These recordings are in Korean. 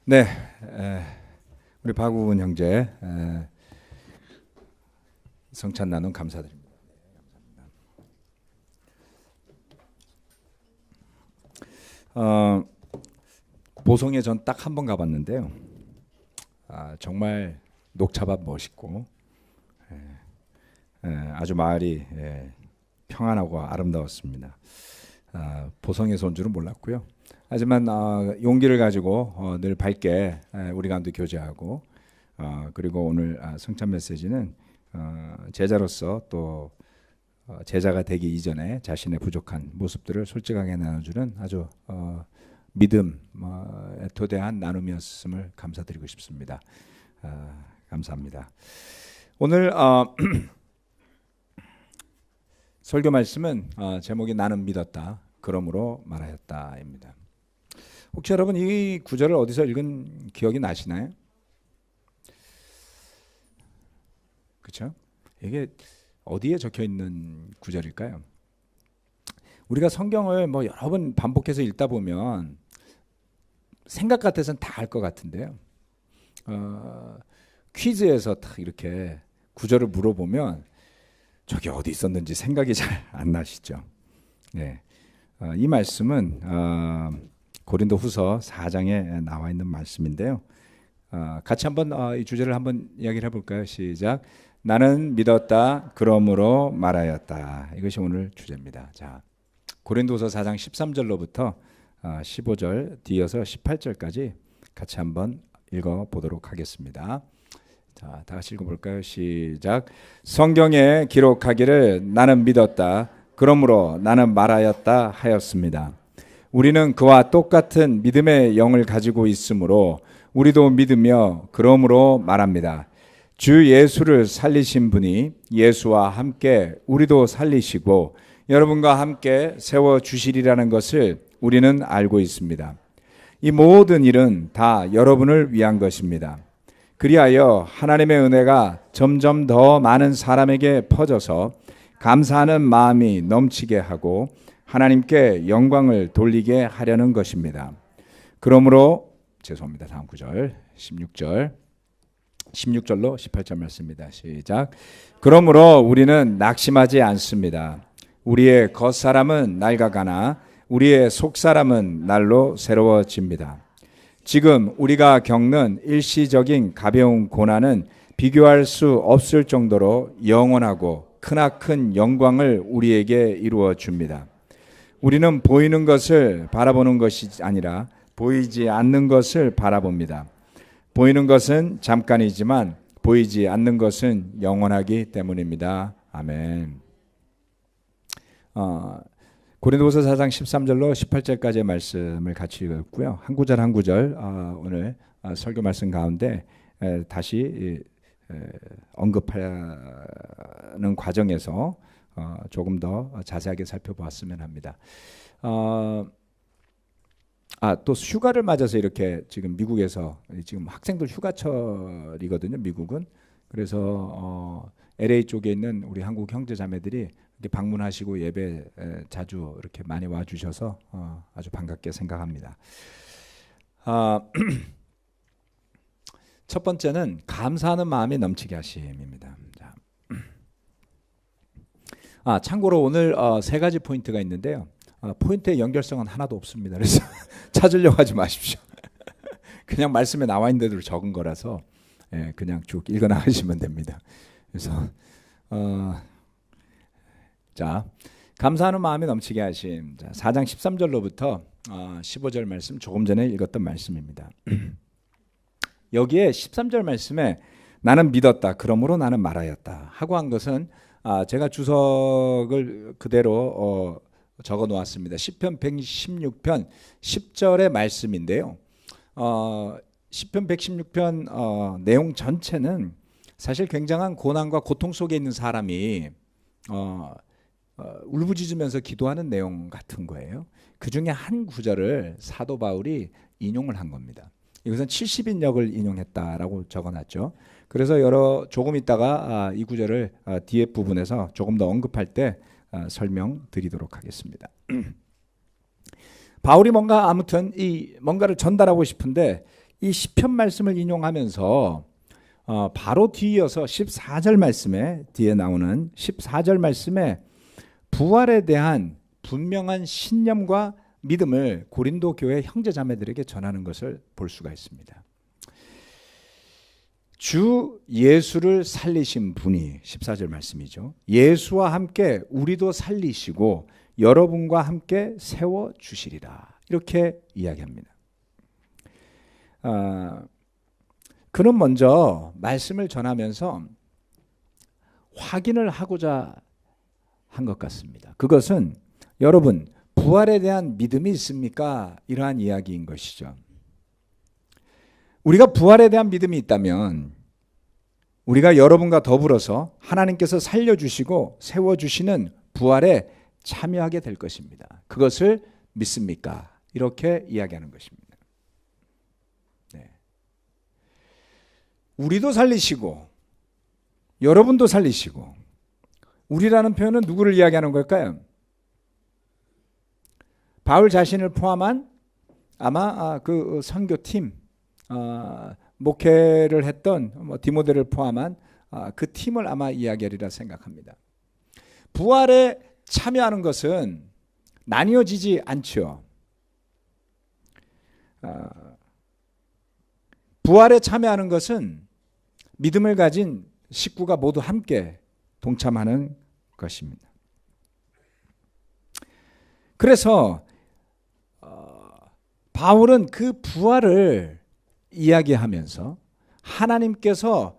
네, 우리 박우근 형제 성찬 나눔 감사드립니다. 보성에 전 딱 한 번 가봤는데요. 정말 녹차밭 멋있고 아주 마을이 평안하고 아름다웠습니다. 보성에서 온 줄은 몰랐고요. 하지만 용기를 가지고 늘 밝게 우리 가운데 교제하고 그리고 오늘 성찬 메시지는 제자로서 또 제자가 되기 이전에 자신의 부족한 모습들을 솔직하게 나눠주는 아주 믿음에 토대한 나눔이었음을 감사드리고 싶습니다. 감사합니다. 오늘 설교 말씀은 제목이 나는 믿었다 그러므로 말하였다입니다. 혹시 여러분 이 구절을 어디서 읽은 기억이 나시나요? 그렇죠? 이게 어디에 적혀 있는 구절일까요? 우리가 성경을 뭐 여러 번 반복해서 읽다 보면 생각 같아서는 다 알 것 같은데요. 퀴즈에서 딱 이렇게 구절을 물어보면 저기 어디 있었는지 생각이 잘 안 나시죠? 네. 이 말씀은 고린도후서 4장에 나와 있는 말씀인데요. 같이 한번 이 주제를 한번 이야기를 해볼까요? 시작. 나는 믿었다 그러므로 말하였다. 이것이 오늘 주제입니다. 자, 고린도후서 4장 13절로부터 15절 뒤어서 18절까지 같이 한번 읽어보도록 하겠습니다. 자, 다 같이 읽어볼까요? 시작. 성경에 기록하기를 나는 믿었다 그러므로 나는 말하였다 하였습니다. 우리는 그와 똑같은 믿음의 영을 가지고 있으므로 우리도 믿으며 그러므로 말합니다. 주 예수를 살리신 분이 예수와 함께 우리도 살리시고 여러분과 함께 세워주시리라는 것을 우리는 알고 있습니다. 이 모든 일은 다 여러분을 위한 것입니다. 그리하여 하나님의 은혜가 점점 더 많은 사람에게 퍼져서 감사하는 마음이 넘치게 하고 하나님께 영광을 돌리게 하려는 것입니다. 그러므로 죄송합니다. 다음 구절 16절로 18절 말씀입니다. 시작. 그러므로 우리는 낙심하지 않습니다. 우리의 겉사람은 낡아가나 우리의 속사람은 날로 새로워집니다. 지금 우리가 겪는 일시적인 가벼운 고난은 비교할 수 없을 정도로 영원하고 크나큰 영광을 우리에게 이루어 줍니다. 우리는 보이는 것을 바라보는 것이 아니라 보이지 않는 것을 바라봅니다. 보이는 것은 잠깐이지만 보이지 않는 것은 영원하기 때문입니다. 아멘. 고린도후서 4장 13절로 18절까지의 말씀을 같이 읽었고요. 한 구절 한 구절 오늘 설교 말씀 가운데 다시 언급하는 과정에서 조금 더 자세하게 살펴보았으면 합니다. 또 휴가를 맞아서 이렇게 지금 미국에서 지금 학생들 휴가철이거든요. 미국은. 그래서 LA 쪽에 있는 우리 한국 형제 자매들이 이렇게 방문하시고 예배 자주 이렇게 많이 와주셔서 아주 반갑게 생각합니다. 첫 번째는 감사하는 마음이 넘치게 하심입니다. 참고로 오늘 세 가지 포인트가 있는데요. 포인트의 연결성은 하나도 없습니다. 그래서 찾으려고 하지 마십시오. 그냥 말씀에 나와 있는 대로 적은 거라서 그냥 쭉 읽어 나가시면 됩니다. 그래서 자, 감사하는 마음이 넘치게 하심. 자, 4장 13절로부터 15절 말씀 조금 전에 읽었던 말씀입니다. 여기에 13절 말씀에 나는 믿었다 그러므로 나는 말하였다 하고 한 것은 제가 주석을 그대로 적어 놓았습니다. 시편 116편 10절의 말씀인데요. 시편 116편 내용 전체는 사실 굉장한 고난과 고통 속에 있는 사람이 울부짖으면서 기도하는 내용 같은 거예요. 그 중에 한 구절을 사도 바울이 인용을 한 겁니다. 이것은 70인역을 인용했다라고 적어놨죠. 그래서 조금 있다가 이 구절을 뒤에 부분에서 조금 더 언급할 때 설명드리도록 하겠습니다. 바울이 뭔가를 전달하고 싶은데 이 시편 말씀을 인용하면서 바로 뒤이어서 14절 말씀에 뒤에 나오는 14절 말씀에 부활에 대한 분명한 신념과 믿음을 고린도 교회 형제 자매들에게 전하는 것을 볼 수가 있습니다. 주 예수를 살리신 분이 14절 말씀이죠. 예수와 함께 우리도 살리시고 여러분과 함께 세워주시리라. 이렇게 이야기합니다. 그는 먼저 말씀을 전하면서 확인을 하고자 한 것 같습니다. 그것은 여러분 부활에 대한 믿음이 있습니까? 이러한 이야기인 것이죠. 우리가 부활에 대한 믿음이 있다면 우리가 여러분과 더불어서 하나님께서 살려주시고 세워주시는 부활에 참여하게 될 것입니다. 그것을 믿습니까? 이렇게 이야기하는 것입니다. 네. 우리도 살리시고 여러분도 살리시고 우리라는 표현은 누구를 이야기하는 걸까요? 바울 자신을 포함한 아마 그 선교팀 목회를 했던 디모데를 포함한 그 팀을 아마 이야기하리라 생각합니다. 부활에 참여하는 것은 나뉘어지지 않죠. 부활에 참여하는 것은 믿음을 가진 식구가 모두 함께 동참하는 것입니다. 그래서 바울은 그 부활을 이야기하면서 하나님께서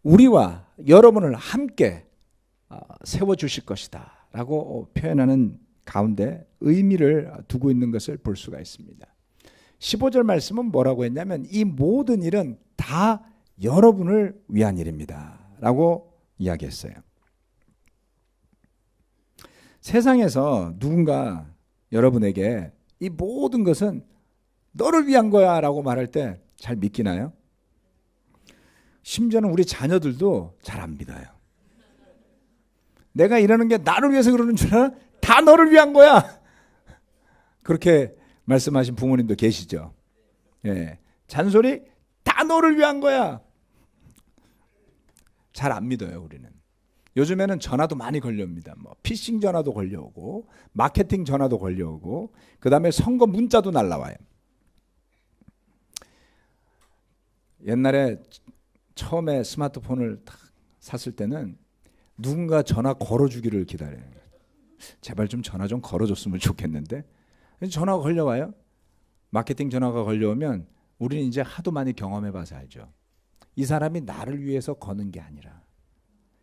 우리와 여러분을 함께 세워주실 것이다 라고 표현하는 가운데 의미를 두고 있는 것을 볼 수가 있습니다. 15절 말씀은 뭐라고 했냐면 이 모든 일은 다 여러분을 위한 일입니다 라고 이야기했어요. 세상에서 누군가 여러분에게 이 모든 것은 너를 위한 거야 라고 말할 때 잘 믿기나요? 심지어는 우리 자녀들도 잘 안 믿어요. 내가 이러는 게 나를 위해서 그러는 줄 알아? 다 너를 위한 거야. 그렇게 말씀하신 부모님도 계시죠. 예, 잔소리 다 너를 위한 거야. 잘 안 믿어요, 우리는. 요즘에는 전화도 많이 걸려옵니다. 피싱 전화도 걸려오고 마케팅 전화도 걸려오고 그다음에 선거 문자도 날라와요. 옛날에 처음에 스마트폰을 딱 샀을 때는 누군가 전화 걸어주기를 기다려요. 제발 좀 전화 좀 걸어줬으면 좋겠는데 전화가 걸려와요. 마케팅 전화가 걸려오면 우리는 이제 하도 많이 경험해봐서 알죠. 이 사람이 나를 위해서 거는 게 아니라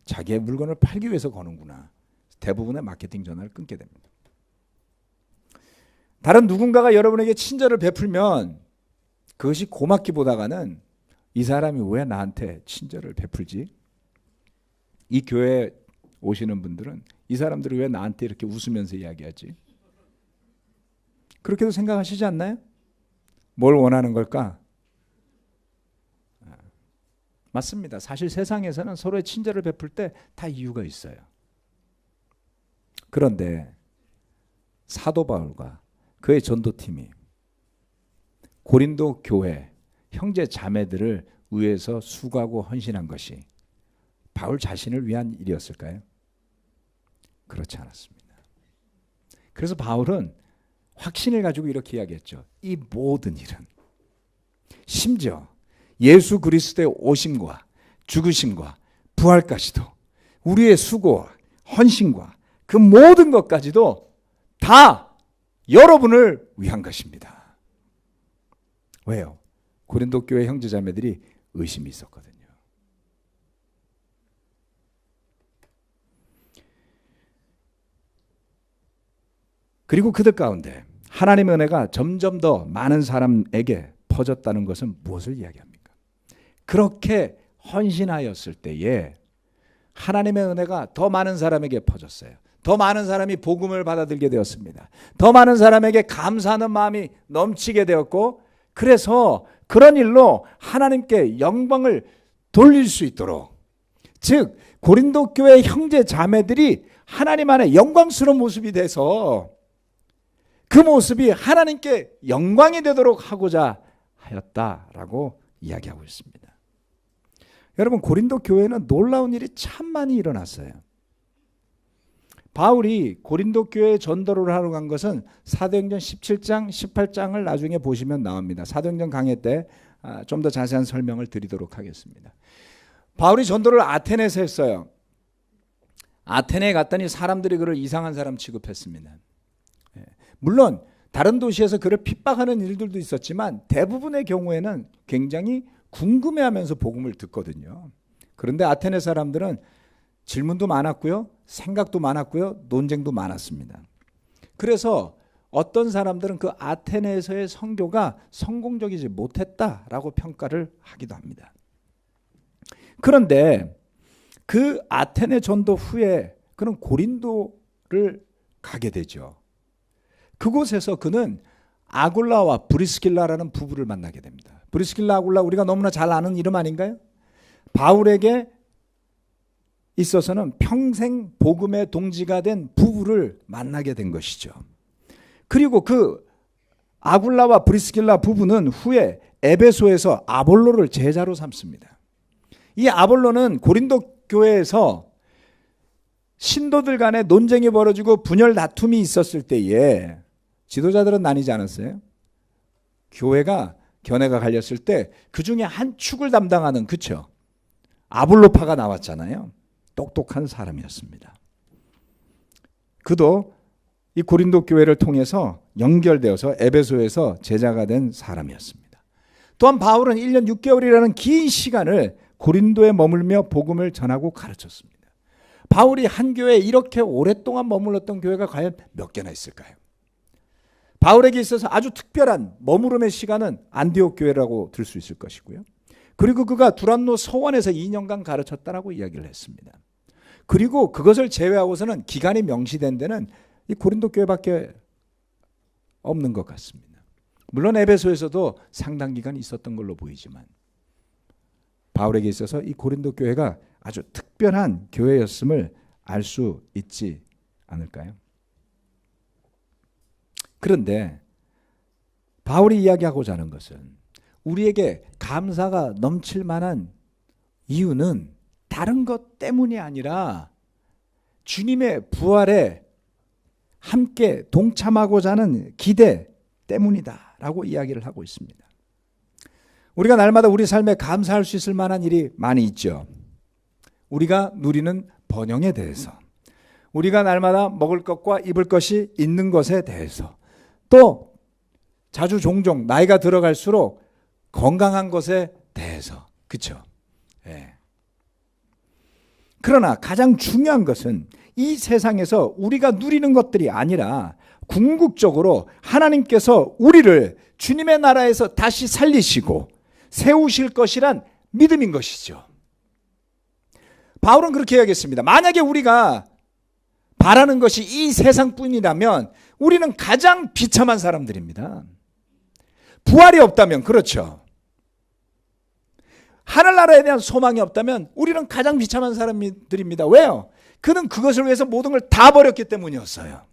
자기의 물건을 팔기 위해서 거는구나. 대부분의 마케팅 전화를 끊게 됩니다. 다른 누군가가 여러분에게 친절을 베풀면 그것이 고맙기보다는 이 사람이 왜 나한테 친절을 베풀지? 이 교회에 오시는 분들은 이 사람들이 왜 나한테 이렇게 웃으면서 이야기하지? 그렇게도 생각하시지 않나요? 뭘 원하는 걸까? 맞습니다. 사실 세상에서는 서로의 친절을 베풀 때 다 이유가 있어요. 그런데 사도 바울과 그의 전도팀이 고린도 교회 형제 자매들을 위해서 수고하고 헌신한 것이 바울 자신을 위한 일이었을까요? 그렇지 않았습니다. 그래서 바울은 확신을 가지고 이렇게 이야기했죠. 이 모든 일은 심지어 예수 그리스도의 오심과 죽으심과 부활까지도 우리의 수고와 헌신과 그 모든 것까지도 다 여러분을 위한 것입니다. 왜요? 고린도 교회 형제자매들이 의심이 있었거든요. 그리고 그들 가운데 하나님의 은혜가 점점 더 많은 사람에게 퍼졌다는 것은 무엇을 이야기합니까? 그렇게 헌신하였을 때에 하나님의 은혜가 더 많은 사람에게 퍼졌어요. 더 많은 사람이 복음을 받아들게 되었습니다. 더 많은 사람에게 감사하는 마음이 넘치게 되었고, 그래서 그런 일로 하나님께 영광을 돌릴 수 있도록, 즉 고린도 교회 형제 자매들이 하나님 안에 영광스러운 모습이 돼서 그 모습이 하나님께 영광이 되도록 하고자 하였다라고 이야기하고 있습니다. 여러분, 고린도 교회는 놀라운 일이 참 많이 일어났어요. 바울이 고린도 교회에 전도를 하러 간 것은 사도행전 17장, 18장을 나중에 보시면 나옵니다. 사도행전 강해 때 좀 더 자세한 설명을 드리도록 하겠습니다. 바울이 전도를 아테네에서 했어요. 아테네에 갔더니 사람들이 그를 이상한 사람 취급했습니다. 물론 다른 도시에서 그를 핍박하는 일들도 있었지만 대부분의 경우에는 굉장히 궁금해하면서 복음을 듣거든요. 그런데 아테네 사람들은 질문도 많았고요, 생각도 많았고요, 논쟁도 많았습니다. 그래서 어떤 사람들은 그 아테네에서의 선교가 성공적이지 못했다라고 평가를 하기도 합니다. 그런데 그 아테네 전도 후에 그는 고린도를 가게 되죠. 그곳에서 그는 아굴라와 브리스길라라는 부부를 만나게 됩니다. 브리스길라, 아굴라, 우리가 너무나 잘 아는 이름 아닌가요? 바울에게 있어서는 평생 복음의 동지가 된 부부를 만나게 된 것이죠. 그리고 그 아굴라와 브리스길라 부부는 후에 에베소에서 아볼로를 제자로 삼습니다. 이 아볼로는 고린도 교회에서 신도들 간에 논쟁이 벌어지고 분열 다툼이 있었을 때에 지도자들은 나뉘지 않았어요. 교회가 견해가 갈렸을 때 그 중에 한 축을 담당하는, 그쵸? 아볼로파가 나왔잖아요. 똑똑한 사람이었습니다. 그도 이 고린도 교회를 통해서 연결되어서 에베소에서 제자가 된 사람이었습니다. 또한 바울은 1년 6개월이라는 긴 시간을 고린도에 머물며 복음을 전하고 가르쳤습니다. 바울이 한 교회에 이렇게 오랫동안 머물렀던 교회가 과연 몇 개나 있을까요? 바울에게 있어서 아주 특별한 머무름의 시간은 안디옥 교회라고 들 수 있을 것이고요. 그리고 그가 두란노 서원에서 2년간 가르쳤다라고 이야기를 했습니다. 그리고 그것을 제외하고서는 기간이 명시된 데는 이 고린도 교회밖에 없는 것 같습니다. 물론 에베소에서도 상당 기간 있었던 걸로 보이지만 바울에게 있어서 이 고린도 교회가 아주 특별한 교회였음을 알 수 있지 않을까요? 그런데 바울이 이야기하고자 하는 것은 우리에게 감사가 넘칠 만한 이유는 다른 것 때문이 아니라 주님의 부활에 함께 동참하고자 하는 기대 때문이다 라고 이야기를 하고 있습니다. 우리가 날마다 우리 삶에 감사할 수 있을 만한 일이 많이 있죠. 우리가 누리는 번영에 대해서, 우리가 날마다 먹을 것과 입을 것이 있는 것에 대해서, 또 자주 종종 나이가 들어갈수록 건강한 것에 대해서, 그렇죠? 예. 그러나 가장 중요한 것은 이 세상에서 우리가 누리는 것들이 아니라 궁극적으로 하나님께서 우리를 주님의 나라에서 다시 살리시고 세우실 것이란 믿음인 것이죠. 바울은 그렇게 이야기했습니다. 만약에 우리가 바라는 것이 이 세상뿐이라면 우리는 가장 비참한 사람들입니다. 부활이 없다면, 그렇죠. 하늘나라에 대한 소망이 없다면 우리는 가장 비참한 사람들입니다. 왜요? 그는 그것을 위해서 모든 걸 다 버렸기 때문이었어요.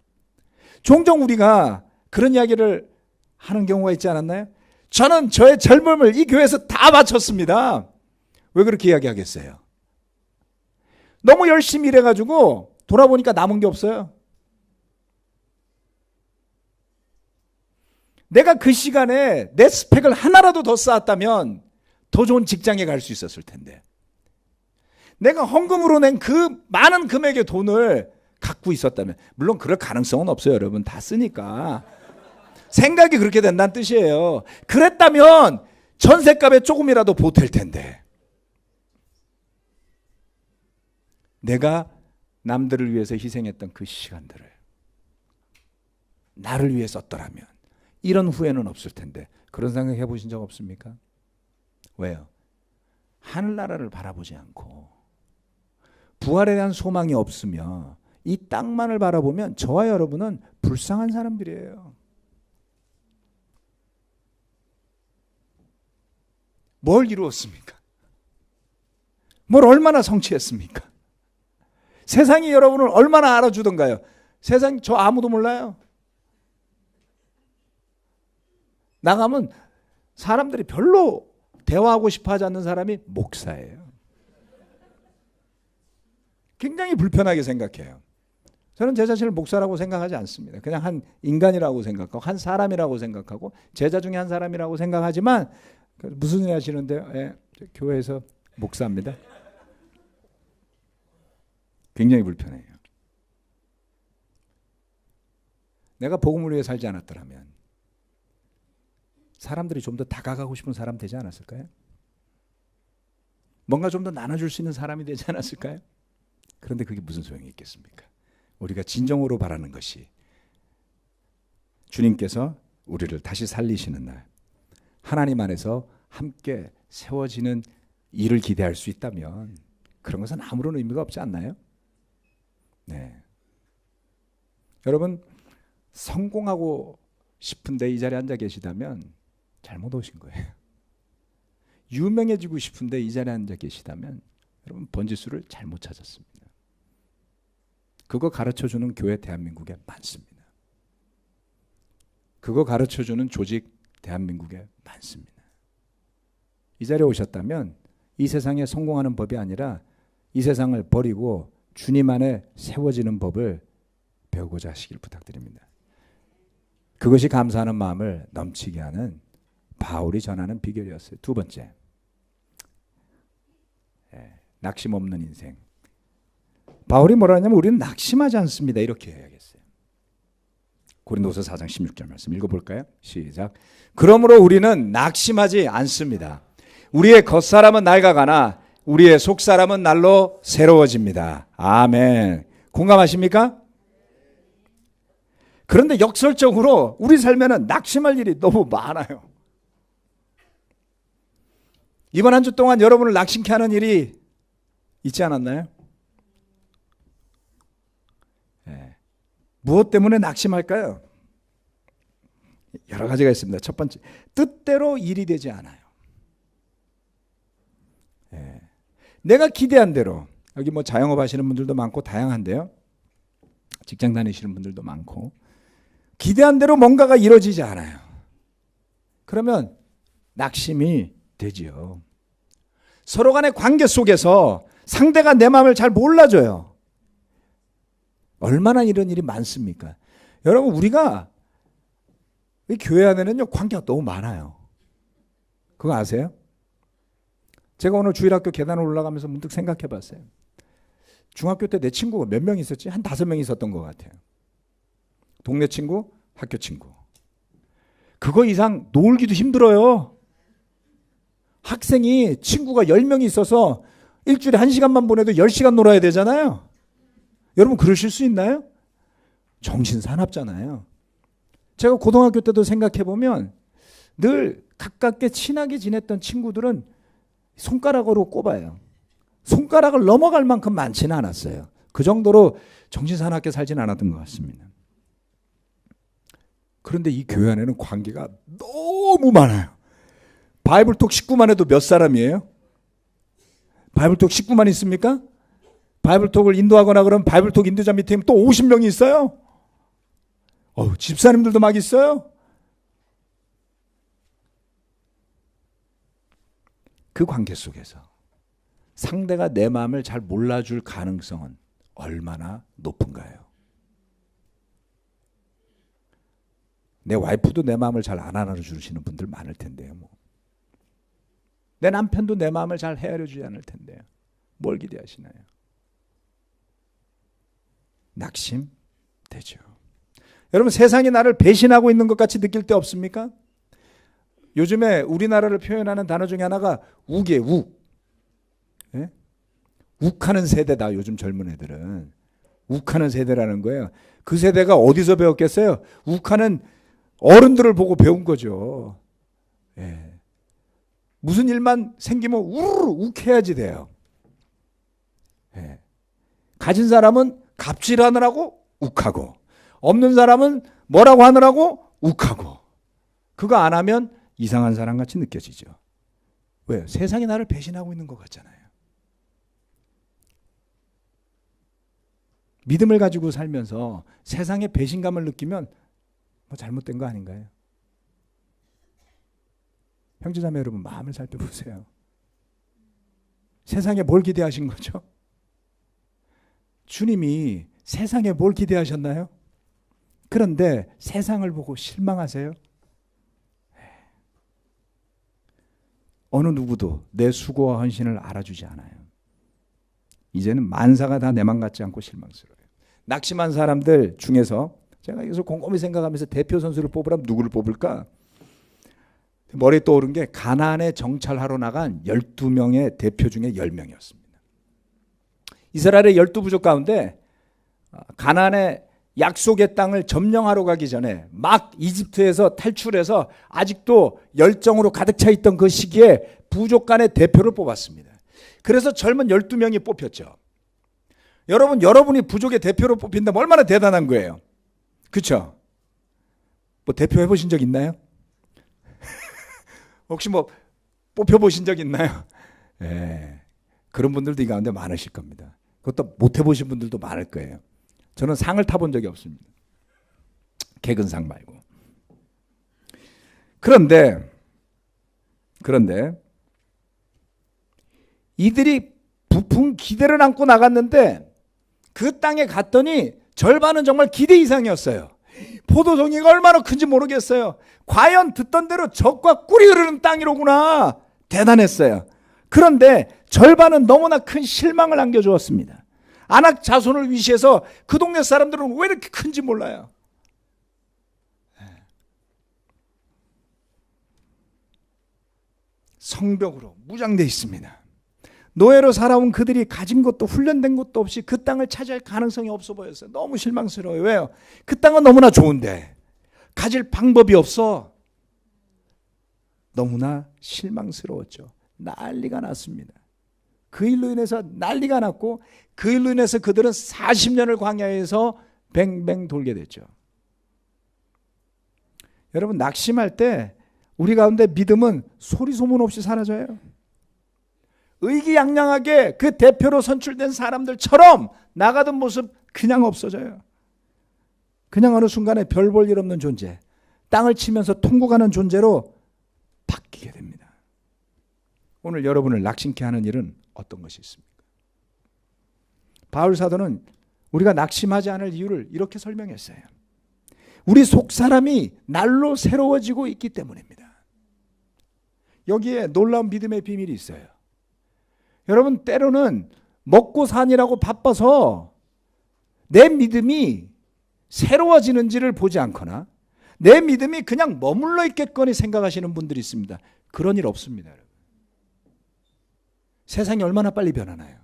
종종 우리가 그런 이야기를 하는 경우가 있지 않았나요? 저는 저의 젊음을 이 교회에서 다 바쳤습니다. 왜 그렇게 이야기하겠어요? 너무 열심히 일해가지고 돌아보니까 남은 게 없어요. 내가 그 시간에 내 스펙을 하나라도 더 쌓았다면 더 좋은 직장에 갈 수 있었을 텐데, 내가 헌금으로 낸 그 많은 금액의 돈을 갖고 있었다면, 물론 그럴 가능성은 없어요. 여러분 다 쓰니까. 생각이 그렇게 된다는 뜻이에요. 그랬다면 전셋값에 조금이라도 보탤 텐데, 내가 남들을 위해서 희생했던 그 시간들을 나를 위해 썼더라면 이런 후회는 없을 텐데, 그런 생각 해보신 적 없습니까? 왜요? 하늘나라를 바라보지 않고 부활에 대한 소망이 없으며 이 땅만을 바라보면 저와 여러분은 불쌍한 사람들이에요. 뭘 이루었습니까? 뭘 얼마나 성취했습니까? 세상이 여러분을 얼마나 알아주던가요? 세상 저 아무도 몰라요. 나가면 사람들이 별로 대화하고 싶어 하지 않는 사람이 목사예요. 굉장히 불편하게 생각해요. 저는 제 자신을 목사라고 생각하지 않습니다. 그냥 한 인간이라고 생각하고 한 사람이라고 생각하고 제자 중에 한 사람이라고 생각하지만 무슨 일 하시는데요? 예, 교회에서 목사입니다. 굉장히 불편해요. 내가 복음을 위해 살지 않았더라면 사람들이 좀 더 다가가고 싶은 사람 되지 않았을까요? 뭔가 좀 더 나눠줄 수 있는 사람이 되지 않았을까요? 그런데 그게 무슨 소용이 있겠습니까? 우리가 진정으로 바라는 것이 주님께서 우리를 다시 살리시는 날 하나님 안에서 함께 세워지는 일을 기대할 수 있다면 그런 것은 아무런 의미가 없지 않나요? 네. 여러분 성공하고 싶은데 이 자리에 앉아 계시다면 잘못 오신 거예요. 유명해지고 싶은데 이 자리에 앉아 계시다면 여러분 번지수를 잘못 찾았습니다. 그거 가르쳐주는 교회 대한민국에 많습니다. 그거 가르쳐주는 조직 대한민국에 많습니다. 이 자리에 오셨다면 이 세상에 성공하는 법이 아니라 이 세상을 버리고 주님 안에 세워지는 법을 배우고자 하시길 부탁드립니다. 그것이 감사하는 마음을 넘치게 하는 바울이 전하는 비결이었어요. 두 번째, 낙심 없는 인생. 바울이 뭐라 하냐면 우리는 낙심하지 않습니다. 이렇게 해야겠어요. 고린도서 4장 16절 말씀 읽어볼까요? 시작. 그러므로 우리는 낙심하지 않습니다. 우리의 겉사람은 낡아가나 우리의 속사람은 날로 새로워집니다. 아멘. 공감하십니까? 그런데 역설적으로 우리 삶에는 낙심할 일이 너무 많아요. 이번 한 주 동안 여러분을 낙심케 하는 일이 있지 않았나요? 무엇 때문에 낙심할까요? 여러 가지가 있습니다. 첫 번째, 뜻대로 일이 되지 않아요. 내가 기대한 대로, 여기 뭐 자영업 하시는 분들도 많고 다양한데요. 직장 다니시는 분들도 많고 기대한 대로 뭔가가 이루어지지 않아요. 그러면 낙심이 되지요. 서로 간의 관계 속에서 상대가 내 마음을 잘 몰라줘요. 얼마나 이런 일이 많습니까? 여러분 우리가 이 교회 안에는요 관계가 너무 많아요. 그거 아세요? 제가 오늘 주일학교 계단을 올라가면서 문득 생각해 봤어요. 중학교 때 내 친구가 몇 명 있었지? 한 5명 있었던 것 같아요. 동네 친구, 학교 친구. 그거 이상 놀기도 힘들어요. 학생이 친구가 10명이 있어서 일주일에 1시간만 보내도 10시간 놀아야 되잖아요. 여러분 그러실 수 있나요? 정신 사납잖아요. 제가 고등학교 때도 생각해 보면 늘 가깝게 친하게 지냈던 친구들은 손가락으로 꼽아요. 손가락을 넘어갈 만큼 많지는 않았어요. 그 정도로 정신 사납게 살지는 않았던 것 같습니다. 그런데 이 교회 안에는 관계가 너무 많아요. 바이블톡 식구만 해도 몇 사람이에요? 바이블톡 식구만 있습니까? 바이블톡을 인도하거나 그러면 바이블톡 인도자 밑에 또 50명이 있어요. 집사님들도 막 있어요. 그 관계 속에서 상대가 내 마음을 잘 몰라줄 가능성은 얼마나 높은가요? 내 와이프도 내 마음을 잘 안 알아주시는 분들 많을 텐데요. 내 남편도 내 마음을 잘 헤아려주지 않을 텐데요. 뭘 기대하시나요? 낙심되죠. 여러분 세상이 나를 배신하고 있는 것 같이 느낄 때 없습니까? 요즘에 우리나라를 표현하는 단어 중에 하나가 욱이에요. 욱. 예? 욱하는 세대다. 요즘 젊은 애들은. 욱하는 세대라는 거예요. 그 세대가 어디서 배웠겠어요? 욱하는 어른들을 보고 배운 거죠. 예. 무슨 일만 생기면 우르르 욱해야지 돼요. 예. 가진 사람은 갑질하느라고 욱하고 없는 사람은 뭐라고 하느라고 욱하고 그거 안 하면 이상한 사람 같이 느껴지죠. 왜요? 세상이 나를 배신하고 있는 것 같잖아요. 믿음을 가지고 살면서 세상의 배신감을 느끼면 뭐 잘못된 거 아닌가요? 형제자매 여러분, 마음을 살펴보세요. 세상에 뭘 기대하신 거죠? 주님이 세상에 뭘 기대하셨나요? 그런데 세상을 보고 실망하세요? 어느 누구도 내 수고와 헌신을 알아주지 않아요. 이제는 만사가 다 내 맘 같지 않고 실망스러워요. 낙심한 사람들 중에서 제가 여기서 곰곰이 생각하면서 대표 선수를 뽑으라면 누구를 뽑을까? 머리에 떠오른 게 가나안에 정찰하러 나간 12명의 대표 중에 10명이었습니다. 이스라엘의 12부족 가운데 가나안의 약속의 땅을 점령하러 가기 전에 막 이집트에서 탈출해서 아직도 열정으로 가득 차 있던 그 시기에 부족 간의 대표를 뽑았습니다. 그래서 젊은 12명이 뽑혔죠. 여러분, 여러분이 부족의 대표로 뽑힌다면 얼마나 대단한 거예요. 그렇죠? 뭐 대표 해보신 적 있나요? 혹시 뭐 뽑혀보신 적 있나요? 예, 그런 분들도 이 가운데 많으실 겁니다. 그것도 못 해보신 분들도 많을 거예요. 저는 상을 타본 적이 없습니다. 개근상 말고. 그런데 이들이 부푼 기대를 안고 나갔는데 그 땅에 갔더니 절반은 정말 기대 이상이었어요. 포도송이가 얼마나 큰지 모르겠어요. 과연 듣던 대로 젖과 꿀이 흐르는 땅이로구나. 대단했어요. 그런데 절반은 너무나 큰 실망을 안겨주었습니다. 아낙 자손을 위시해서 그 동네 사람들은 왜 이렇게 큰지 몰라요. 성벽으로 무장되어 있습니다. 노예로 살아온 그들이 가진 것도 훈련된 것도 없이 그 땅을 차지할 가능성이 없어 보였어요. 너무 실망스러워요. 왜요? 그 땅은 너무나 좋은데 가질 방법이 없어. 너무나 실망스러웠죠. 난리가 났습니다. 그 일로 인해서 난리가 났고 그 일로 인해서 그들은 40년을 광야에서 뱅뱅 돌게 됐죠. 여러분, 낙심할 때 우리 가운데 믿음은 소리 소문 없이 사라져요. 의기양양하게 그 대표로 선출된 사람들처럼 나가던 모습 그냥 없어져요. 그냥 어느 순간에 별 볼 일 없는 존재, 땅을 치면서 통곡하는 존재로 바뀌게 됩니다. 오늘 여러분을 낙심케 하는 일은 어떤 것이 있습니까? 바울 사도는 우리가 낙심하지 않을 이유를 이렇게 설명했어요. 우리 속사람이 날로 새로워지고 있기 때문입니다. 여기에 놀라운 믿음의 비밀이 있어요. 여러분, 때로는 먹고 사니라고 바빠서 내 믿음이 새로워지는지를 보지 않거나 내 믿음이 그냥 머물러 있겠거니 생각하시는 분들이 있습니다. 그런 일 없습니다. 여러분. 세상이 얼마나 빨리 변하나요?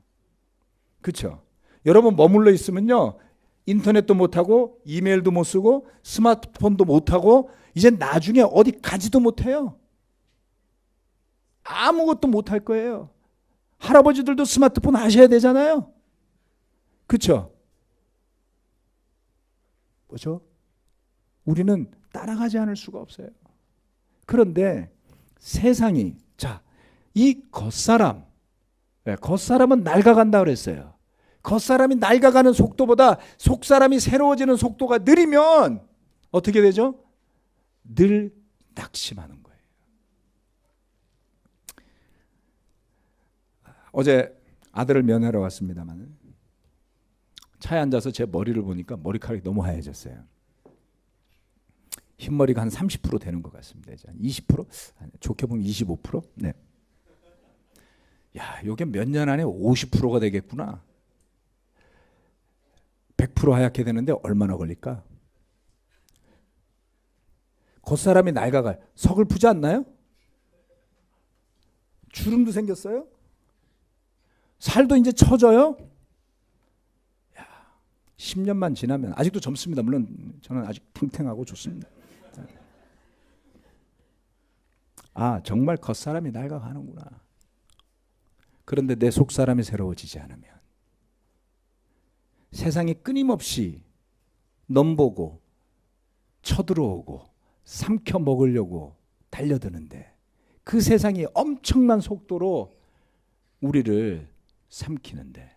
그렇죠? 여러분 머물러 있으면요, 인터넷도 못하고 이메일도 못 쓰고 스마트폰도 못하고 이제 나중에 어디 가지도 못해요. 아무것도 못할 거예요. 할아버지들도 스마트폰 하셔야 되잖아요. 그렇죠? 뭐죠? 우리는 따라가지 않을 수가 없어요. 그런데 세상이, 이 겉사람은 낡아간다 그랬어요. 겉사람이 낡아가는 속도보다 속사람이 새로워지는 속도가 느리면 어떻게 되죠? 늘 낙심하는 거예요. 어제 아들을 면회하러 왔습니다만 차에 앉아서 제 머리를 보니까 머리카락이 너무 하얘졌어요. 흰머리가 한 30% 되는 것 같습니다. 이제 한 20%? 좋게 보면 25%? 네. 야, 이게 몇 년 안에 50%가 되겠구나. 100% 하얗게 되는데 얼마나 걸릴까? 겉사람이 낡아가 서글프지 않나요? 주름도 생겼어요? 살도 이제 처져요? 야, 10년만 지나면 아직도 젊습니다. 물론 저는 아직 탱탱하고 좋습니다. 아, 정말 겉사람이 낡아가는구나. 그런데 내 속사람이 새로워지지 않으면 세상이 끊임없이 넘보고 쳐들어오고 삼켜 먹으려고 달려드는데 그 세상이 엄청난 속도로 우리를 삼키는데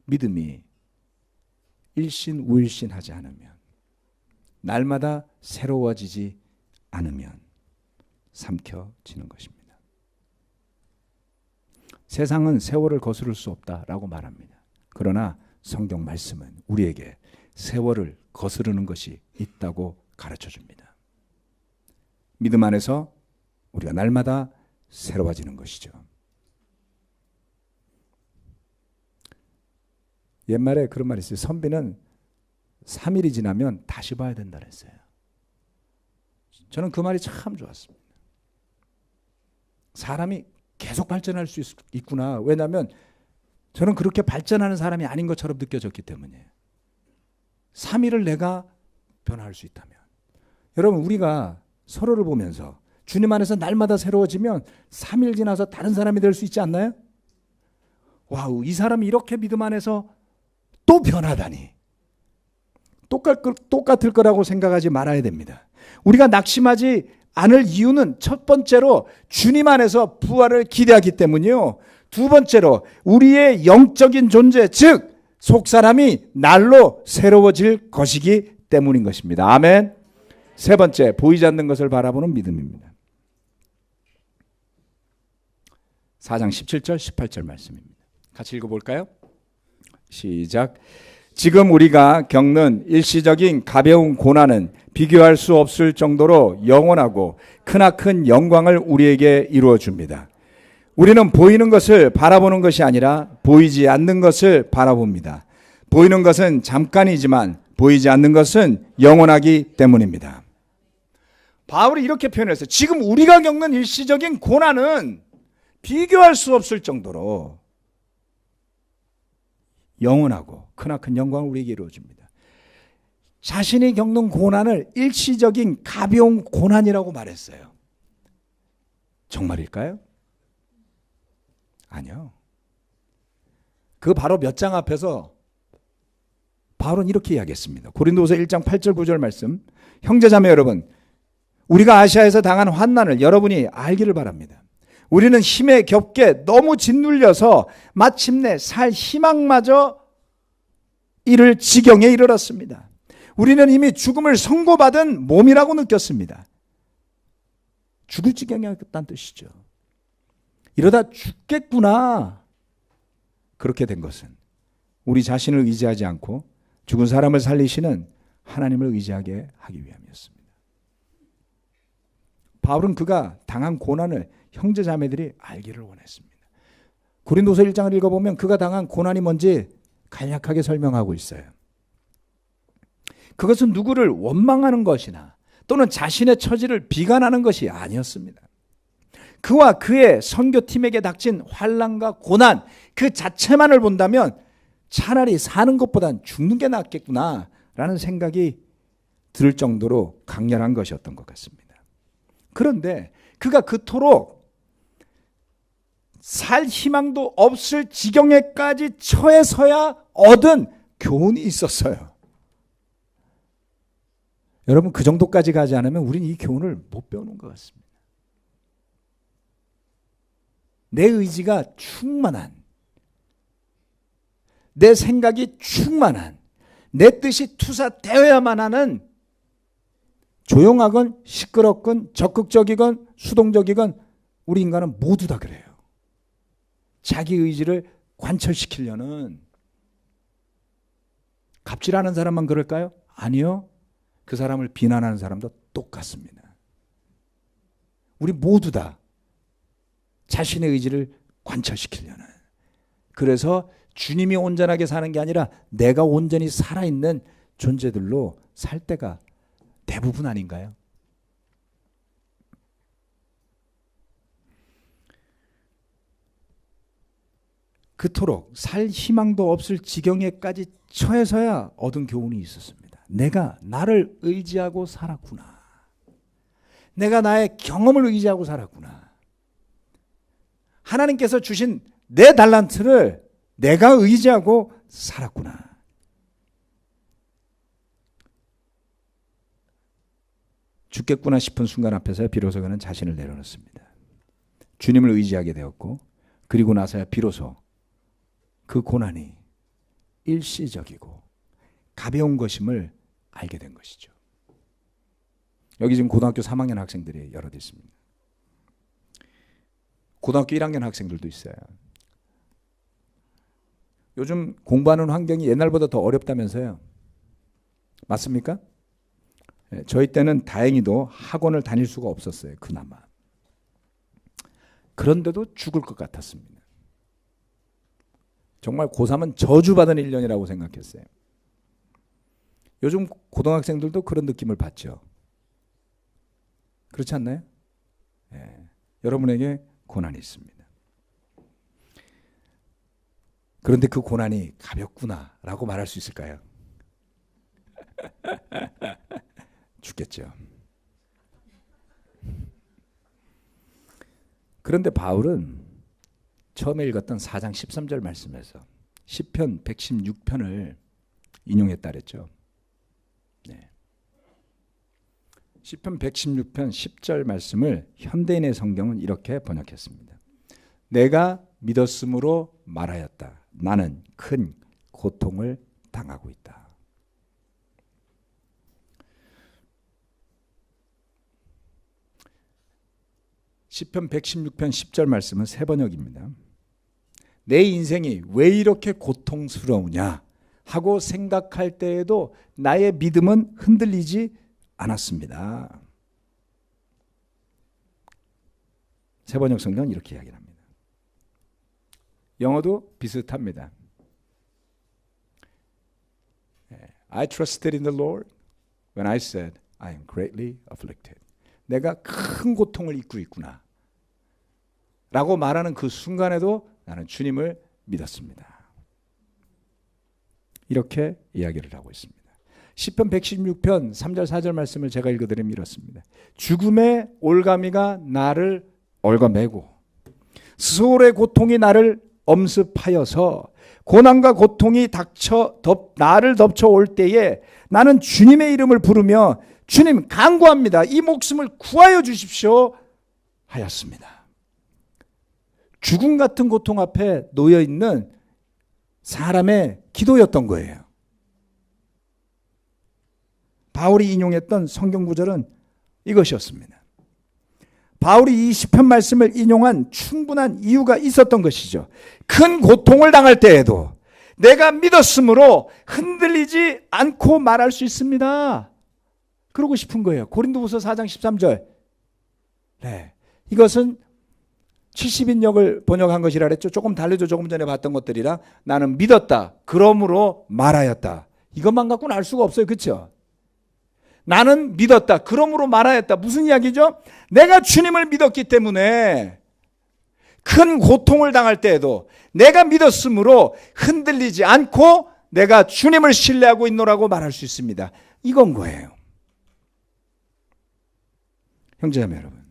믿음이 일신우일신하지 않으면, 날마다 새로워지지 않으면 삼켜지는 것입니다. 세상은 세월을 거스를 수 없다라고 말합니다. 그러나 성경 말씀은 우리에게 세월을 거스르는 것이 있다고 가르쳐 줍니다. 믿음 안에서 우리가 날마다 새로워지는 것이죠. 옛말에 그런 말이 있어요. 선비는 3일이 지나면 다시 봐야 된다 그랬어요. 저는 그 말이 참 좋았습니다. 사람이 계속 발전할 수 있구나. 왜냐하면 저는 그렇게 발전하는 사람이 아닌 것처럼 느껴졌기 때문이에요. 3일을 내가 변화할 수 있다면. 여러분, 우리가 서로를 보면서 주님 안에서 날마다 새로워지면 3일 지나서 다른 사람이 될 수 있지 않나요? 와우, 이 사람이 이렇게 믿음 안에서 또 변하다니. 똑같을 거라고 생각하지 말아야 됩니다. 우리가 낙심하지 않을 이유는 첫 번째로 주님 안에서 부활을 기대하기 때문이요. 두 번째로 우리의 영적인 존재, 즉 속사람이 날로 새로워질 것이기 때문인 것입니다. 아멘. 세 번째, 보이지 않는 것을 바라보는 믿음입니다. 4장 17절 18절 말씀입니다. 같이 읽어볼까요? 시작. 지금 우리가 겪는 일시적인 가벼운 고난은 비교할 수 없을 정도로 영원하고 크나큰 영광을 우리에게 이루어 줍니다. 우리는 보이는 것을 바라보는 것이 아니라 보이지 않는 것을 바라봅니다. 보이는 것은 잠깐이지만 보이지 않는 것은 영원하기 때문입니다. 바울이 이렇게 표현했어요. 지금 우리가 겪는 일시적인 고난은 비교할 수 없을 정도로 영원하고 크나큰 영광을 우리에게 이루어줍니다. 자신이 겪는 고난을 일시적인 가벼운 고난이라고 말했어요. 정말일까요? 아니요. 그 바로 몇 장 앞에서 바울은 이렇게 이야기했습니다. 고린도후서 1장 8절 9절 말씀. 형제자매 여러분, 우리가 아시아에서 당한 환난을 여러분이 알기를 바랍니다. 우리는 힘에 겹게 너무 짓눌려서 마침내 살 희망마저 잃을 지경에 이르렀습니다. 우리는 이미 죽음을 선고받은 몸이라고 느꼈습니다. 죽을 지경이었다는 뜻이죠. 이러다 죽겠구나. 그렇게 된 것은 우리 자신을 의지하지 않고 죽은 사람을 살리시는 하나님을 의지하게 하기 위함이었습니다. 바울은 그가 당한 고난을 형제 자매들이 알기를 원했습니다. 고린도서 1장을 읽어보면 그가 당한 고난이 뭔지 간략하게 설명하고 있어요. 그것은 누구를 원망하는 것이나 또는 자신의 처지를 비관하는 것이 아니었습니다. 그와 그의 선교팀에게 닥친 환난과 고난 그 자체만을 본다면 차라리 사는 것보단 죽는 게 낫겠구나라는 생각이 들 정도로 강렬한 것이었던 것 같습니다. 그런데 그가 그토록 살 희망도 없을 지경에까지 처해서야 얻은 교훈이 있었어요. 여러분, 그 정도까지 가지 않으면 우리는 이 교훈을 못 배우는 것 같습니다. 내 의지가 충만한, 내 생각이 충만한, 내 뜻이 투사되어야만 하는 조용하건 시끄럽건 적극적이건 수동적이건 우리 인간은 모두 다 그래요. 자기 의지를 관철시키려는. 갑질하는 사람만 그럴까요? 아니요. 그 사람을 비난하는 사람도 똑같습니다. 우리 모두 다 자신의 의지를 관철시키려는. 그래서 주님이 온전하게 사는 게 아니라 내가 온전히 살아있는 존재들로 살 때가 대부분 아닌가요? 그토록 살 희망도 없을 지경에까지 처해서야 얻은 교훈이 있었습니다. 내가 나를 의지하고 살았구나. 내가 나의 경험을 의지하고 살았구나. 하나님께서 주신 내 달란트를 내가 의지하고 살았구나. 죽겠구나 싶은 순간 앞에서야 비로소 그는 자신을 내려놓습니다. 주님을 의지하게 되었고, 그리고 나서야 비로소 그 고난이 일시적이고 가벼운 것임을 알게 된 것이죠. 여기 지금 고등학교 3학년 학생들이 여럿 있습니다. 고등학교 1학년 학생들도 있어요. 요즘 공부하는 환경이 옛날보다 더 어렵다면서요. 맞습니까? 저희 때는 다행히도 학원을 다닐 수가 없었어요. 그나마. 그런데도 죽을 것 같았습니다. 정말 고3은 저주받은 1년이라고 생각했어요. 요즘 고등학생들도 그런 느낌을 받죠. 그렇지 않나요? 여러분에게 고난이 있습니다. 그런데 그 고난이 가볍구나라고 말할 수 있을까요? 죽겠죠. 그런데 바울은 처음에 읽었던 4장 13절 말씀에서 시편 116편을 인용했다 그랬죠. 시편 116편 10절 말씀을 현대인의 성경은 이렇게 번역했습니다. 내가 믿었으므로 말하였다. 나는 큰 고통을 당하고 있다. 시편 116편 10절 말씀은 새 번역입니다. 내 인생이 왜 이렇게 고통스러우냐 하고 생각할 때에도 나의 믿음은 흔들리지 않았습니다. 새 번역 성경은 이렇게 이야기합니다. 영어도 비슷합니다. I trusted in the Lord when I said I am greatly afflicted. 내가 큰 고통을 잊고 있구나 라고 말하는 그 순간에도 나는 주님을 믿었습니다. 이렇게 이야기를 하고 있습니다. 시편 116편 3절 4절 말씀을 제가 읽어드리면 이렇습니다. 죽음의 올가미가 나를 얽어매고 수월의 고통이 나를 엄습하여서 고난과 고통이 나를 덮쳐올 때에 나는 주님의 이름을 부르며 주님 간구합니다. 이 목숨을 구하여 주십시오 하였습니다. 죽음 같은 고통 앞에 놓여있는 사람의 기도였던 거예요. 바울이 인용했던 성경 구절은 이것이었습니다. 바울이 이 시편 말씀을 인용한 충분한 이유가 있었던 것이죠. 큰 고통을 당할 때에도 내가 믿었으므로 흔들리지 않고 말할 수 있습니다. 그러고 싶은 거예요. 고린도후서 4장 13절. 네, 이것은 70인역을 번역한 것이라 그랬죠. 조금 달라져 조금 전에 봤던 것들이라 나는 믿었다. 그러므로 말하였다. 이것만 갖고는 알 수가 없어요. 그렇죠? 나는 믿었다. 그러므로 말하였다. 무슨 이야기죠? 내가 주님을 믿었기 때문에 큰 고통을 당할 때에도 내가 믿었으므로 흔들리지 않고 내가 주님을 신뢰하고 있노라고 말할 수 있습니다. 이건 거예요. 형제자매 여러분,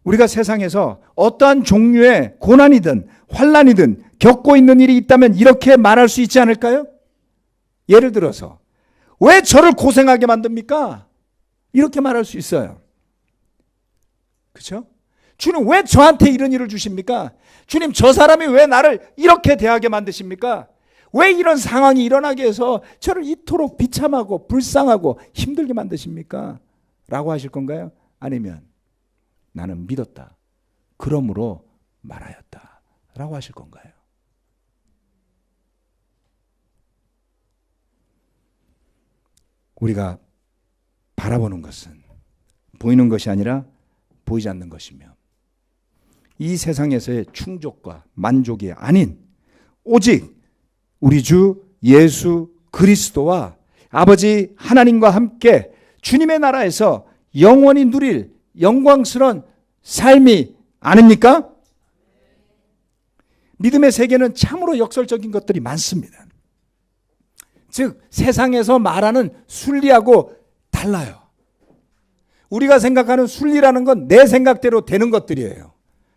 우리가 세상에서 어떠한 종류의 고난이든 환난이든 겪고 있는 일이 있다면 이렇게 말할 수 있지 않을까요? 예를 들어서 왜 저를 고생하게 만듭니까? 이렇게 말할 수 있어요. 그렇죠? 주님 왜 저한테 이런 일을 주십니까? 주님 저 사람이 왜 나를 이렇게 대하게 만드십니까? 왜 이런 상황이 일어나게 해서 저를 이토록 비참하고 불쌍하고 힘들게 만드십니까? 라고 하실 건가요? 아니면 나는 믿었다. 그러므로 말하였다. 라고 하실 건가요? 우리가 바라보는 것은 보이는 것이 아니라 보이지 않는 것이며 이 세상에서의 충족과 만족이 아닌 오직 우리 주 예수 그리스도와 아버지 하나님과 함께 주님의 나라에서 영원히 누릴 영광스러운 삶이 아닙니까? 믿음의 세계는 참으로 역설적인 것들이 많습니다. 즉 세상에서 말하는 순리하고 달라요. 우리가 생각하는 순리라는 건 내 생각대로 되는 것들이에요.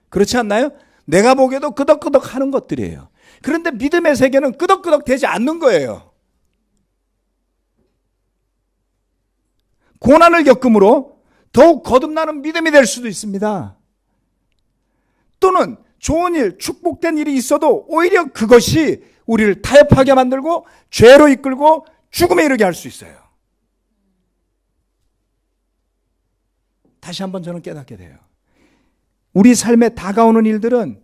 그렇지 않나요? 내가 보기에도 끄덕끄덕 하는 것들이에요. 그런데 믿음의 세계는 끄덕끄덕 되지 않는 거예요. 고난을 겪음으로 더욱 거듭나는 믿음이 될 수도 있습니다. 또는 좋은 일, 축복된 일이 있어도 오히려 그것이 우리를 타협하게 만들고 죄로 이끌고 죽음에 이르게 할 수 있어요. 다시 한번 저는 깨닫게 돼요. 우리 삶에 다가오는 일들은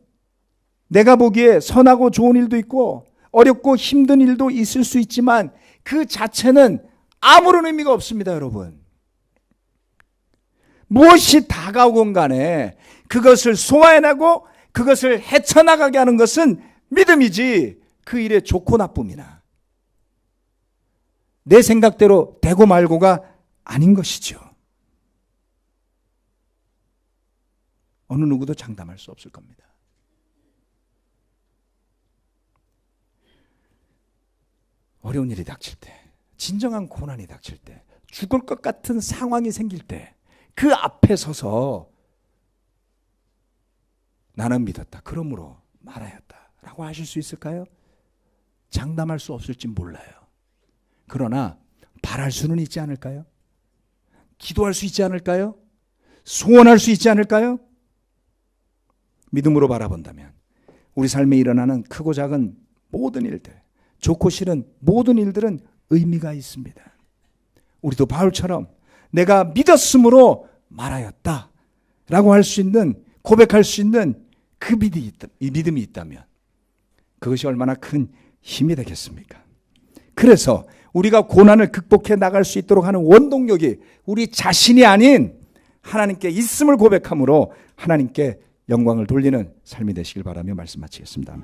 내가 보기에 선하고 좋은 일도 있고 어렵고 힘든 일도 있을 수 있지만 그 자체는 아무런 의미가 없습니다, 여러분. 무엇이 다가오건 간에 그것을 소화해내고 그것을 헤쳐나가게 하는 것은 믿음이지 그 일의 좋고 나쁨이나 내 생각대로 되고 말고가 아닌 것이죠. 어느 누구도 장담할 수 없을 겁니다. 어려운 일이 닥칠 때, 진정한 고난이 닥칠 때, 죽을 것 같은 상황이 생길 때 그 앞에 서서 나는 믿었다, 그러므로 말하였다 라고 하실 수 있을까요? 장담할 수 없을지 몰라요. 그러나 바랄 수는 있지 않을까요? 기도할 수 있지 않을까요? 소원할 수 있지 않을까요? 믿음으로 바라본다면 우리 삶에 일어나는 크고 작은 모든 일들, 좋고 싫은 모든 일들은 의미가 있습니다. 우리도 바울처럼 내가 믿었으므로 말하였다 라고 할 수 있는, 고백할 수 있는 그 믿음이 있다면 그것이 얼마나 큰 힘이 되겠습니까? 그래서 우리가 고난을 극복해 나갈 수 있도록 하는 원동력이 우리 자신이 아닌 하나님께 있음을 고백함으로 하나님께 영광을 돌리는 삶이 되시길 바라며 말씀 마치겠습니다.